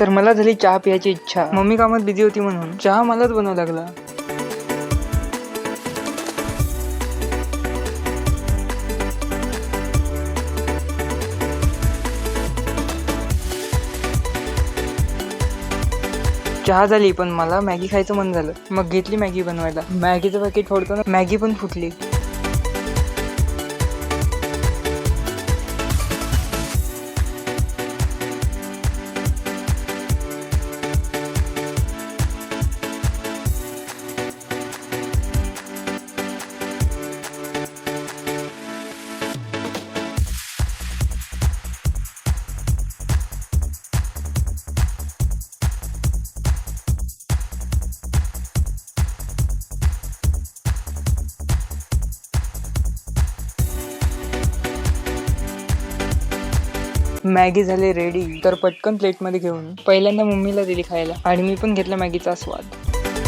तर मला झाली चहा प्यायची इच्छा. मम्मी कामात बिझी होती म्हणून चहा मलाच बनवावा लागला. चहा झाली पण मला मॅगी खायचं मन झालं. मग घेतली मॅगी बनवायला. मॅगीचं पॅकेट फोडताना मॅगी पण फुटली. मॅगी झाली रेडी. तर पटकन प्लेटमध्ये घेऊन पहिल्यांदा मम्मीला दिली खायला आणि मी पण घेतला मॅगीचा स्वाद.